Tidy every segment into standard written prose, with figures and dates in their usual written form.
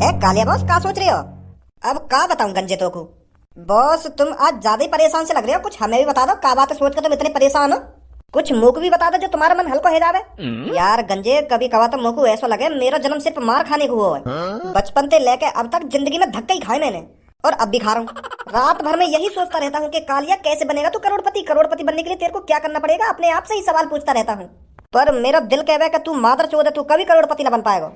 ए Kaliya boss, का सोच रहे हो? अब का बताऊं गंजे तो को। बॉस तुम आज ज्यादा ही परेशान से लग रहे हो, कुछ हमें भी बता दो का बात है, सोच कर तुम इतने परेशान हो। कुछ मुख भी बता दो जो तुम्हारा मन हल्का हो जावे। यार गंजे, कभी कवा तो मुझको ऐसा लगे मेरा जन्म सिर्फ मार खाने को हुआ है। बचपन से लेके अब तक जिंदगी में धक्के ही खाए मैंने, और अब भी खा रहा हूँ। रात भर में यही सोचता रहता हूँ कि कालिया कैसे बनेगा तू करोड़पति। करोड़पति बनने के लिए तेरे को क्या करना पड़ेगा, अपने आप से ही सवाल पूछता रहता हूँ। पर मेरा दिल कहवे कि तू मादर चोद है, तू कभी करोड़पति न बन पाएगा।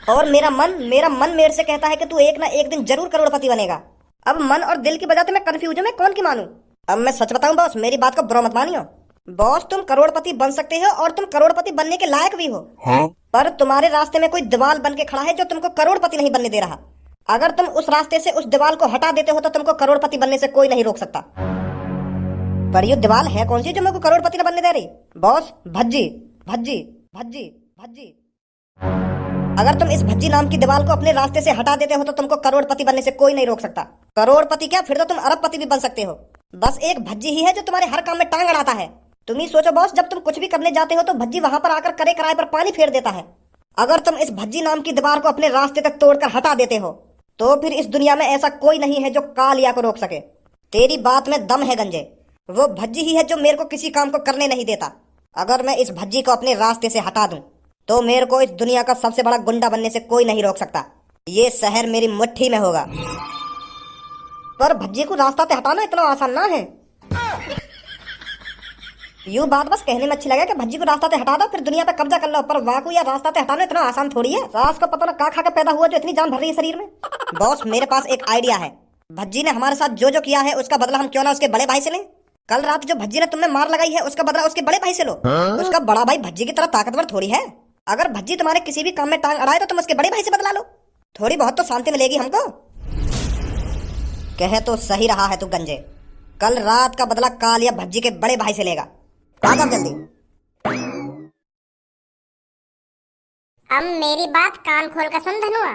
और मेरा मन मेरे से कहता है कि तू एक ना एक दिन जरूर करोड़पति बनेगा। अब मन और दिल की वजह से मैं कंफ्यूज हूँ, मैं कौन की मानूं। अब मैं सच बताऊं बॉस, मेरी बात को बुरा मत मानियो। बॉस तुम करोड़पति बन सकते हो और तुम करोड़पति बनने के लायक भी हो। हाँ? पर तुम्हारे रास्ते में कोई दीवार बन के खड़ा है जो तुमको करोड़पति नहीं बनने दे रहा। अगर तुम उस रास्ते से उस दीवार को हटा देते हो तो तुमको करोड़पति बनने से कोई नहीं रोक सकता। पर ये दीवार है कौन सी जो मुझको करोड़पति न बनने दे रही? बॉस भज्जी भज्जी भज्जी भज्जी। अगर तुम इस भज्जी नाम की दीवार को अपने रास्ते से हटा देते हो तो तुमको करोड़पति बनने से कोई नहीं रोक सकता। करोड़पति क्या, फिर तो तुम अरबपति भी बन सकते हो। बस एक भज्जी ही है जो तुम्हारे हर काम में टांग अड़ाता है। तुम ही सोचो बॉस, जब तुम कुछ भी करने जाते हो तो भज्जी वहां पर आकर करे कराए पर पानी फेर देता है। अगर तुम इस भज्जी नाम की दीवार को अपने रास्ते तक तोड़कर हटा देते हो तो फिर इस दुनिया में ऐसा कोई नहीं है जो कालिया को रोक सके। तेरी बात में दम है गंजे, वो भज्जी ही है जो मेरे को किसी काम को करने नहीं देता। अगर मैं इस भज्जी को अपने रास्ते से हटा दूं तो मेरे को इस दुनिया का सबसे बड़ा गुंडा बनने से कोई नहीं रोक सकता। ये शहर मेरी मुट्ठी में होगा। पर भज्जी को रास्ता से हटाना इतना आसान ना है। यूं बात बस कहने में अच्छी लगे कि भज्जी को रास्ता से हटा दो फिर दुनिया पे कब्जा कर लो, पर वाकई या रास्ता से हटाना इतना आसान थोड़ी है। सास को पता ना का खा के पैदा हुआ जो इतनी जान भर रही है शरीर में। बॉस मेरे पास एक आइडिया है। भज्जी ने हमारे साथ जो जो किया है उसका बदला हम क्यों ना उसके बड़े भाई से लें। कल रात जो भज्जी ने तुम्हें मार लगाई है उसका बदला उसके बड़े भाई से लो। उसका बड़ा भाई भज्जी की तरह ताकतवर थोड़ी है। अगर भज्जी तुम्हारे किसी भी काम में टांग अड़ाए तो तुम उसके बड़े भाई से बदला लो, थोड़ी बहुत तो शांति मिलेगी हमको। कहे तो सही रहा है तू गंजे, कल रात का बदला कालिया भज्जी के बड़े भाई से लेगा। आ जाओ जल्दी। अब मेरी बात कान खोल कर सुन धनुआ,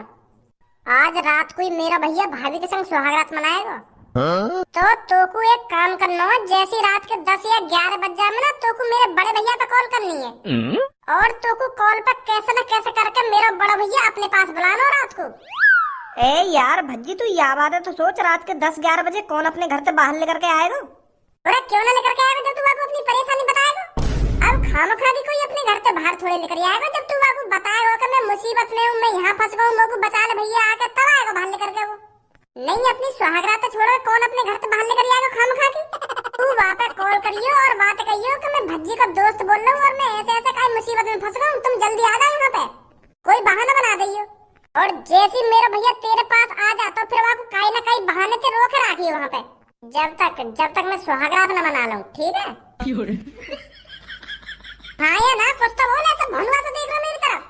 आज रात को मेरा भैया भाभी के संग सुहागरात मनाएगा। तो को एक काम करना है, जैसी रात के 10 या 11 बज जाए ना तो को मेरे बड़े भैया पे कॉल करनी है। और तो को कॉल पर कैसे न कैसे करके मेरा बड़ा भैया अपने पास बुलाना रात को। ए यार भज्जी, तू यह बात है तो सोच, रात के 10-11 बजे कौन अपने घर से बाहर लेकर के आएगा? अरे क्यों ना लेकर के आएगा जब तू आपको अपनी परेशानी बताएगा। अब खामखा भी कोई अपने घर से बाहर थोड़े लेकर आएगा। जब तू आपको बताएगा कि मैं मुसीबत में हूँ, मैं यहाँ फंस गया हूँ, मेरे को बचा ले भैया आके, तब आएगा बाहर लेकर के। वो नहीं, अपनी सुहागरात छोड़ो, कौन अपने घर से बाहर लेकर आएगा खामखा की। तू वहाँ पे कॉल करियो और बात कहियो कि मैं भज्जी का दोस्त बोल रहा हूँ और मैं ऐसे ऐसे कई मुसीबत में फंस गया हूँ, तुम जल्दी आ जाओ यहाँ पे। कोई बहाना बना दियो और जैसे मेरा भैया तेरे पास आ जाता फिर आपको कहीं ना कहीं बहाने से रोक रखियो वहाँ पे, जब तक मैं सुहागरात न मना लूं, ठीक है? हाँ या ना, कुछ तो बोल, ऐसा भनुआ से देख रहा मेरी तरफ।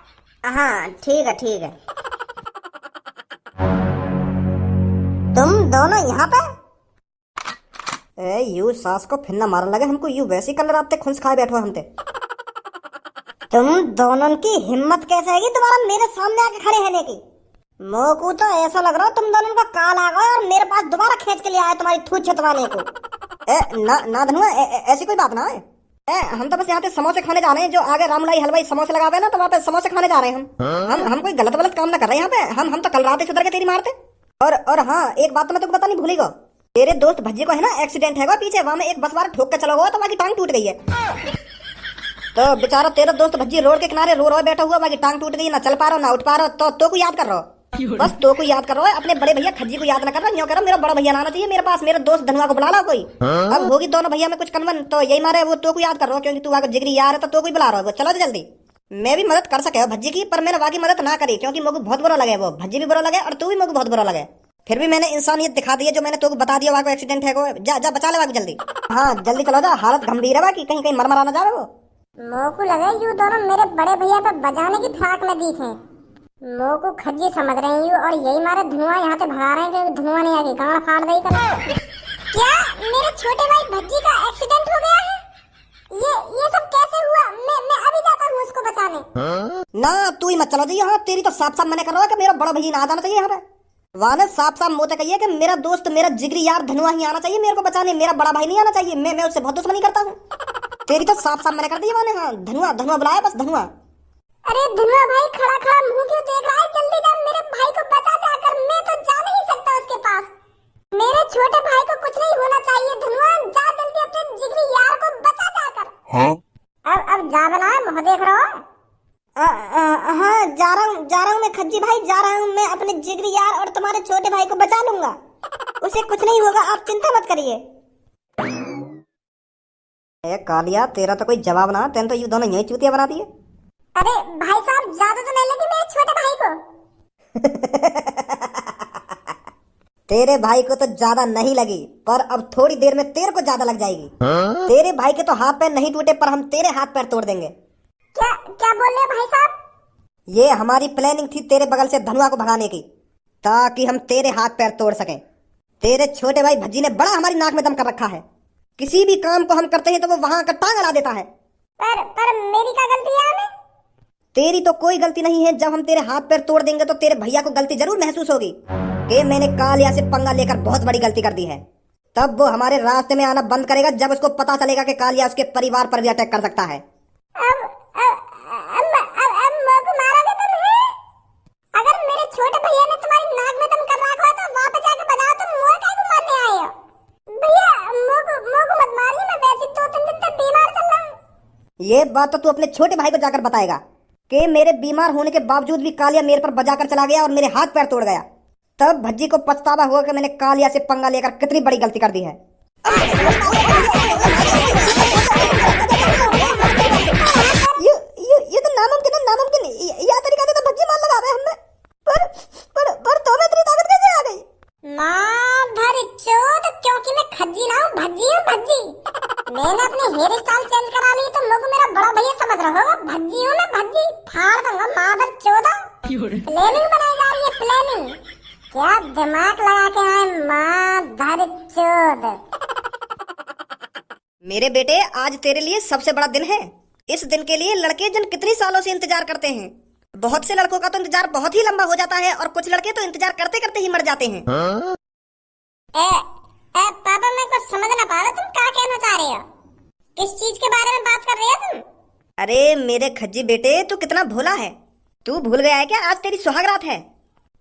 हाँ ठीक है ठीक है। तुम दोनों यहाँ पे? ए यू सास को फिर न मारने लगे हमको, यू वैसे कल रात खुंस खाए बैठो हमते। तुम दोनों की हिम्मत कैसे है तुम्हारा मेरे सामने आके खड़े रहने की? मोकू तो ऐसा लग रहा है तुम दोनों का काल आ गया और मेरे पास दोबारा खींच के लिए आया तुम्हारी थूत छितवाने को। ना धनुआ, ऐसी कोई बात ना है। हम तो बस यहाँ पे समोसे खाने जा रहे हैं, जो आगे रामलाई हलवाई समोसे लगावे ना, तो वहाँ पे समोसे खाने जा रहे हैं हम कोई गलत काम ना कर रहे हैं यहाँ पे। हम तो कल रात ही सुधर के तेरी मारते। और हाँ, एक बात तो मैं तुमको बतानी भूल गई। तेरे दोस्त भज्जी को है ना एक्सीडेंट है पीछे, वहाँ में एक बस वाला ठोक के चला हुआ तो वहाँ की टांग टूट गई है। तो बेचारा तेरा दोस्त भज्जी रोड के किनारे रो बैठा हुआ, वहाँ की टांग टूट गई, ना चल पा रहा ना उठ पा रहा। तो को याद कर रहा हो, बस तो को याद कर रहा है, अपने बड़े भैया खज्जी को याद ना कर रहा। यूं करो, मेरा बड़ा भैया आना चाहिए मेरे पास, मेरे दोस्त धनुआ को बुला ला कोई। अब होगी दोनों भैया में कुछ कन्वन, तो यही मारे वो तो को याद कर रहा हो, क्योंकि तू आगे जिगरी यार है तो को बुला रहा हो। चलो जल्दी, मैं भी मदद कर सके भज्जी की, पर मैंने वाकी मदद ना करी क्योंकि मुझे बहुत बुरा लगे। वो भज्जी भी बुरा लगे और तू भी मुझे बहुत बुरा लगे। फिर भी मैंने इंसानियत दिखा दी है, जो मैंने तो बता दिया वहाँ को एक्सीडेंट है को। जा बचा ले वाकी जल्दी। हाँ जल्दी चलो जा, हालत गंभीर है बाकी, कहीं मर मरा ना जाए वो। मोकू लगे यू दोनों मेरे बड़े भैया पे बजाने की फिराक में दिखे। मोकू खज्जी समझ रहे हैं यू, और यही मारे धुआं यहाँ से भगा रहे हैं कि धुआं नहीं आगे गांड फाड़ दे कर। क्या मेरे छोटे भाई भज्जी का एक्सीडेंट हो गया है? ये सब कैसे हुआ? मैं अभी जाता हूँ उसको बचाने। ना तू ही मत चलो जी यहाँ, तेरी तो साफ साफ मैंने कर रहा है कि मेरा बड़ा भैया ना आ जाना चाहिए यहाँ पे। वहाँ ने साफ साफ मोते कही है कि मेरा दोस्त मेरा जिगरी यार धनुआ ही आना चाहिए मेरे को बचाने, मेरा बड़ा भाई नहीं आना चाहिए। मैं उससे बहुत दुश्मनी करता हूँ। तेरी तो साफ साफ मैंने कर दी। हाँ धनुआ बुलाया, बस धनुआ। अरे धनुआ भाई खड़ा खड़ा मुंह क्यों देख रहा है? जल्दी जा, मेरे भाई को बचा जाकर, मैं तो जा नहीं सकता उसके पास। मेरे छोटे भाई को कुछ नहीं होना चाहिए। धनुआ जा जल्दी, अपने जिगरी यार को बचा जाकर। हाँ अब जा बना है, मुंह देख रहा हो? हाँ जा रहा हूँ मैं खज्जी भाई, जा रहा हूँ मैं अपने जिगरी यार और तुम्हारे छोटे भाई को बचा लूंगा। उसे कुछ नहीं होगा, आप चिंता मत करिए। ए कालिया, तेरा तो कोई जवाब ना, तेन तो ये दोनों यही चूतिया बना दिए। अरे भाई साहब, ज्यादा तो नहीं लगी मेरे छोटे भाई को? तेरे भाई को तो ज्यादा नहीं लगी, पर अब थोड़ी देर में तेरे को ज्यादा लग जाएगी। तेरे भाई के तो हाथ पैर नहीं टूटे, पर हम तेरे हाथ पैर तोड़ देंगे। क्या क्या बोल रहे हो भाई साहब? ये हमारी प्लानिंग थी तेरे बगल से धनुआ को भगाने की, ताकि हम तेरे हाथ पैर तोड़ सकें। तेरे छोटे भाई भज्जी ने बड़ा हमारी नाक में दम कर रखा है। किसी भी काम को हम करते हैं तो वो वहां का टांग अड़ा देता है। पर मेरी क्या गलती है हमें? तेरी तो कोई गलती नहीं है। जब हम तेरे हाथ पैर तोड़ देंगे तो तेरे भैया को गलती जरूर महसूस होगी कि मैंने कालिया से पंगा लेकर बहुत बड़ी गलती कर दी है। तब वो हमारे रास्ते में आना बंद करेगा, जब उसको पता चलेगा कि कालिया उसके परिवार पर भी अटैक कर सकता है। अब मोको मारोगे तुम? है अगर मेरे छोटे भैया ने तुम्हारी नाक में दम कर रखा है तो वापस जाके बजाओ। तुम मोए काहे को मारने आए हो? भैया मोको मत मारिए, मैं वैसे 2-3 दिन तक बीमार चल रहा हूँ। ये बात तो तू अपने छोटे भाई को जाकर बताएगा कि मेरे बीमार होने के बावजूद भी कालिया मेरे पर बजाकर चला गया और मेरे हाथ पैर तोड़ गया। तब भज्जी को पछतावा होगा कि मैंने कालिया से पंगा लेकर कितनी बड़ी गलती कर दी है। ये तो नामुमकिन है, नामुमकिन। यह तरीका से तो भज्जी मार लगा रहे हमने। पर तुम्हें इतनी ताकत कैसे आ गई? मां भर चोद, क्योंकि मैं खज्जी ना हूँ, भज्जी हूँ, भज्जी। मैंने अपने हेयर स्टाइल चेंज करा ली तो लोग मेरा बड़ा भैया समझ रहे हो। भज्जी हूँ मैं, भज्जी। फाड़ दूंगा मां भर चोदा। प्लानिंग बनाई जा रही है, प्लानिंग। क्या दिमाग लगा के आए मां भर चोद। मेरे बेटे, आज तेरे लिए सबसे बड़ा दिन है। इस दिन के लिए लड़के जन कितनी सालों से इंतजार करते हैं। बहुत से लड़कों का तो इंतजार बहुत ही लंबा हो जाता है और कुछ लड़के तो इंतजार करते करते ही मर जाते हैं। पापा, मैं कुछ समझ ना पा रहा, तुम क्या कहना चाह रहे हो? किस चीज के बारे में बात कर रहे हो तुम? अरे मेरे खज्जी बेटे, तू कितना भोला है। तू भूल गया है क्या आज तेरी सुहागरात है?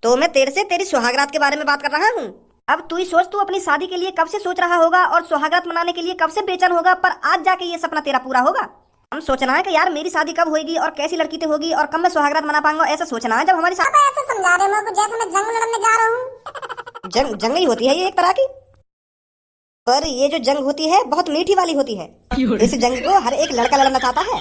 तो मैं तेरे से तेरी सुहागरात के बारे में बात कर रहा हूँ। अब तू ही सोच, तू अपनी शादी के लिए कब से सोच रहा होगा और सुहागरात मनाने के लिए कब से बेचैन होगा, पर आज जाके ये सपना तेरा पूरा होगा। हम सोचना है कि यार मेरी शादी कब होगी और कैसी लड़की से होगी और कब मैं सुहागरात मना पाऊंगा, ऐसा सोचना है। जब हमारी पापा ऐसे समझा रहे हो जैसे मैं जंग लड़ने जा रहा हूँ। जंग ही होती है ये एक तरह की, पर ये जो जंग होती है बहुत मीठी वाली होती है। इस जंग को हर एक लड़का लड़ना चाहता है।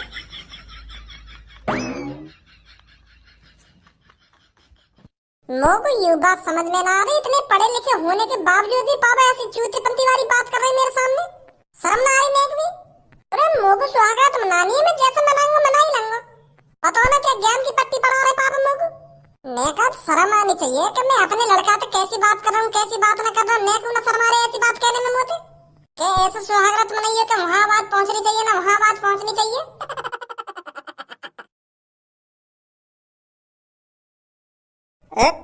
मोको ये बात समझ में ना आ रही, इतने पढ़े लिखे होने के बावजूद भी पापा ऐसी चूतीपंती वाली बात कर रहे मेरे सामने। शर्म ना आई नहीं भी? अरे मोको सुहागरात मनानी है, मैं जैसे मनाऊंगा मना ही लूंगा। बताओ ना क्या ज्ञान की पट्टी पढ़ा रहे पापा मोको? मैं का शर्म आनी चाहिए कि मैं अपने लड़का से कैसी बात कर रहा हूँ, कैसी बात ना कर रहा हूँ। मैं क्यों ना शर्म आ रही ऐसी बात कहने में मोते? क्या ऐसे सुहागरात मनाइए कि वहाँ बात पहुँचनी चाहिए ना वहाँ बात पहुँचनी चाहिए।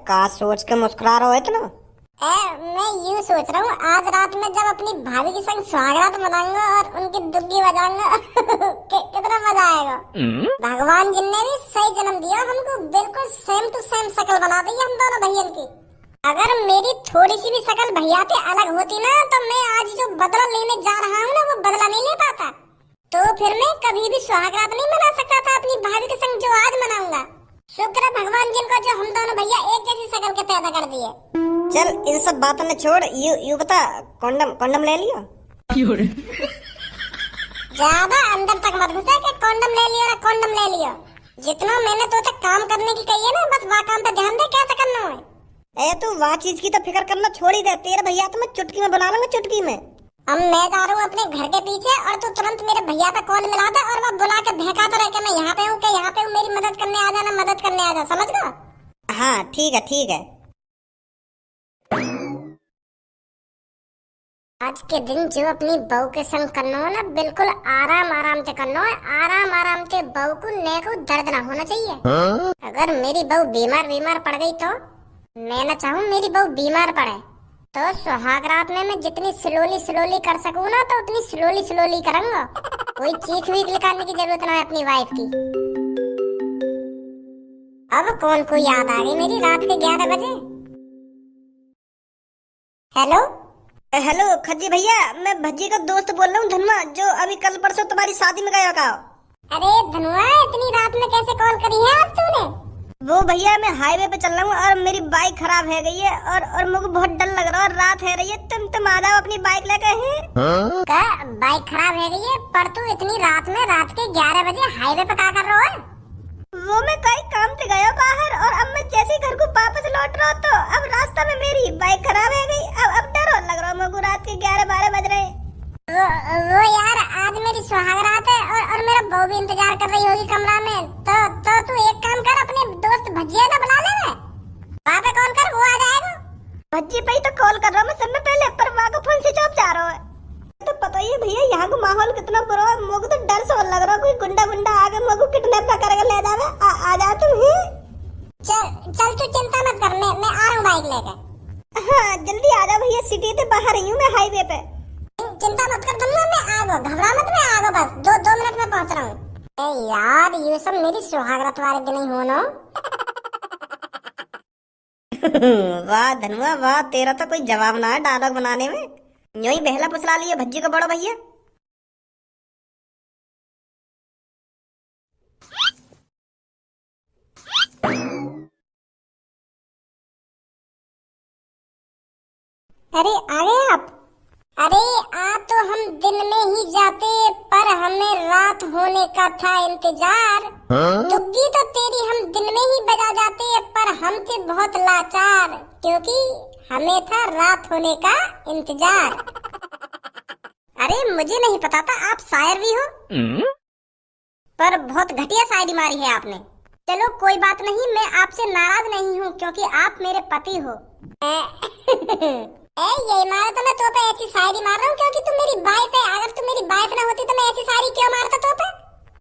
का सोच के मुस्कुरा रहे हो इतना? मैं यूँ सोच रहा हूँ, आज रात में जब अपनी भाभी के संग सुहागरात मनाऊंगा और उनकी दुग्गी बजाऊंगा कितना मजा आएगा। भगवान जिनने भी सही जन्म दिया हमको, बिल्कुल सेम टू सेम शक्ल बना दी हम दोनों भैया की। अगर मेरी थोड़ी सी भी शक्ल भैया से अलग होती ना तो मैं आज जो बदला लेने जा रहा हूँ ना वो बदला नहीं ले पाता। तो फिर मैं कभी भी सुहागरात नहीं मना सकता था अपनी भाभी के संग जो आज मनाऊंगा। शुक्र है भगवान जिनको जो हम दोनों भैया एक जैसी शक्ल के पैदा कर दिए। चल इन सब बातों में छोड़, यू बता, कंडम ले लिया? ज्यादा अंदर तक मत घुसे कि कंडम ले लियो ना कंडम ले लियो। जितना मैंने तो तक काम करने की कही है ना, बस वहाँ काम पे ध्यान दे, कैसे करना है। तू वहाँ चीज की तो फिक्र करना छोड़ ही दे। तेरे भैया तो मैं चुटकी में बना लूंगा, चुटकी में। अब मैं जा रहा हूँ अपने घर के पीछे और तू तुरंत मेरे भैया पे कॉल मिला दे और वो बुला के भड़काता रहे कि मैं यहाँ पे हूँ, कि यहाँ पे हूँ, मेरी मदद करने आ जाना, मदद करने आ जा, समझ गया? हाँ ठीक है ठीक है। आज के दिन जो अपनी बहू के संग करना हो ना, बिल्कुल आराम आराम से करना है। आराम आराम से बहू को ने को दर्द ना होना चाहिए। अगर मेरी बहू बीमार पड़ गई तो मैं ना चाहूँ मेरी बहू बीमार पड़े, तो सुहागरात में मैं जितनी स्लोली कर सकूँ ना तो उतनी स्लोली करूँगा। कोई चीख वीख निकालने की जरूरत ना है अपनी वाइफ की। अब कौन को याद आ गई मेरी रात के 11 बजे। हेलो हेलो खज्जी भैया, मैं भज्जी का दोस्त बोल रहा हूँ धनुआ, जो अभी कल परसों तुम्हारी शादी में गया का। अरे धनुआ, इतनी रात में कैसे कॉल करी है आज तूने? वो भैया मैं हाईवे पे चल रहा हूँ और मेरी बाइक खराब है गई है और मुझे बहुत डर लग रहा है और रात है रही है। तुम आ जाओ अपनी बाइक लेके। क्या बाइक खराब है गई है? पर तू इतनी रात में, रात के 11 बजे हाईवे पे क्या कर रहा है? वो मैं कई काम से गया बाहर और अब मैं जैसे घर को वापस लौट रहा हूँ तो अब रास्ता में मेरी बाइक खराब है गई। अब डर और लग रहा है मुझे, रात के 11-12 बज रहे। वो यार आज मेरी सुहाग रात है और मेरा बहू भी इंतजार कर रही होगी कमरा में। तो तू एक काम कर, अपने दोस्त भज्जिया को बुला ले, वहाँ पे कॉल कर, वो आ जाएगा। भज्जी पे ही तो कॉल कर रहा हूँ मैं सबसे पहले, पर वहाँ का फोन स्विच ऑफ जा रहा है। तो पता ही है भैया यहाँ का माहौल कितना बुरा है। मुझे तो डर सा लग रहा है कोई गुंडा आके मुझे किडनैप ना करके ले जावे। आ जा तुम ही। चल तू चिंता मत कर, मैं आ रहा हूँ बाइक लेकर। हाँ जल्दी आ जा भैया, सिटी से बाहर ही हूँ मैं हाईवे पे। चिंता मत कर धन्ना, मैं आ गया, घबरा मत, मैं आ गया, बस दो मिनट में पहुंच रहा हूँ। यार ये सब मेरी सुहागरात वाले दिन ही हो ना। वाह धनुआ वाह, तेरा तो कोई जवाब ना है डायलॉग बनाने में। यूं ही बहला फुसला लिया भज्जी को बड़ो भैया। अरे आ गए आप? अरे आ तो हम दिन में ही जाते, पर हमें रात होने का था इंतजार। दुग्गी तो तेरी हम दिन में ही बजा जाते, पर हम थे बहुत लाचार, क्योंकि हमें था रात होने का इंतजार। अरे मुझे नहीं पता था आप शायर भी हो, पर बहुत घटिया शायरी मारी है आपने। चलो कोई बात नहीं, मैं आपसे नाराज नहीं हूँ, क्योंकि आप मेरे पति हो। ये मारा तो मैं तो पे ऐसी शायरी मार रहा हूँ क्योंकि तुम मेरी वाइफ है। अगर तुम मेरी वाइफ ना होती तो मैं ऐसी शायरी क्यों मारता तो पे?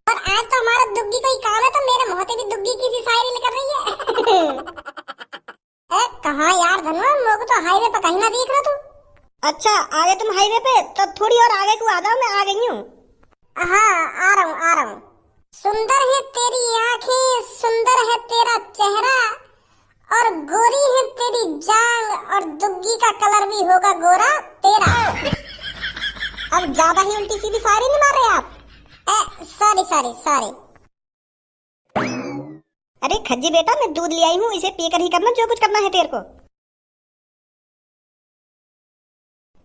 और आज तो हमारा दुग्गी कोई काम है तो मेरे मुंह से भी दुग्गी की सी शायरी निकल रही है। कहाँ यार धनुआ, मुझे तो हाईवे पे कहीं ना दिख रहा तू। अच्छा आ गए तुम हाईवे पे, तो थोड़ी और आगे को आ जाओ, मैं आ गई हूँ। हाँ आ रहा हूँ। सुंदर है तेरी आँखें, सुंदर है तेरा चेहरा, और गोरी है तेरी जांग, और दुग्गी का कलर भी होगा गोरा तेरा। अब ज्यादा ही उल्टी सीधी शायरी नहीं मार रहे आप? सॉरी। अरे खज्जी बेटा, मैं दूध ले आई हूँ, इसे पीकर ही करना जो कुछ करना है तेरे को।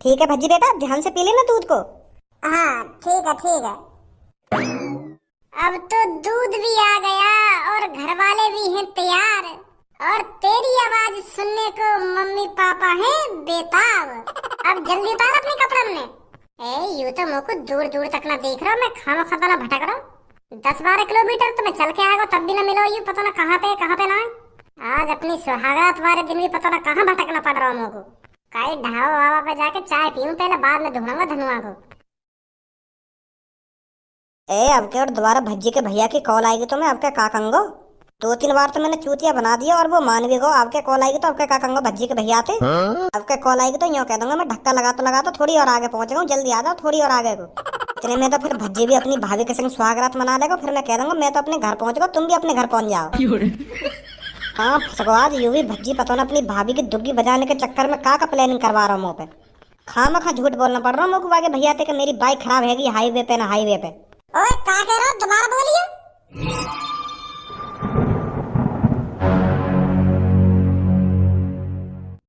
ठीक है भज्जी बेटा, ध्यान से पी लेना दूध को। हाँ ठीक है। अब तो दूध भी आ गया और घर वाले भी हैं तैयार, और तेरी आवाज सुनने को मम्मी पापा हैं बेताब। अब जल्दी उतार अपने कपड़े में। यूं तो मुझको दूर दूर तक ना देख रहा, मैं खाना खाता ना भटक रहा। 10-12 किलोमीटर तो मैं चल के आएगा तब भी ना मिलो, यूं पता ना कहाँ पे ना। आज अपनी सुहागरात वाले दिन भी पता ना कहाँ भटकना पड़ रहा मुझको। कहीं ढाबा वाबा पे जाके चाय पीऊं पहले, बाद में ढूंढूंगा धनुआ को। अब के और दोबारा भज्जी के भैया की कॉल आएगी तो मैं आपके काकंगो 2-3 बार तो मैंने चूतिया बना दिया और वो मान भी गो। आपके कॉल आएगी तो आपके काकंगो भज्जी के भैया थे। आपके कॉल आएगी तो यूँ कह दूंगा मैं, धक्का लगा तो थोड़ी और आगे पहुंच गया, जल्दी आ जाओ थोड़ी और आगे को। इतने में तो फिर भज्जी भी अपनी भाभी के संग सुहागरात मना लेगा, फिर मैं कह दूंगा मैं तो अपने घर पहुंच गया, तुम भी अपने घर पहुंच जाओ। हाँ फसकवाद यूं भी भज्जी पता ना अपनी भाभी की दुग्गी बजाने के चक्कर में का प्लानिंग करवा रहा हूँ मुँह पे। खामखा झूठ बोलना पड़ रहा हूँ मुझको आगे भैया थे कि मेरी बाइक खराब हैगी हाईवे पे ना हाईवे पे। ओए क्या कह रहा हो, दोबारा बोलिए।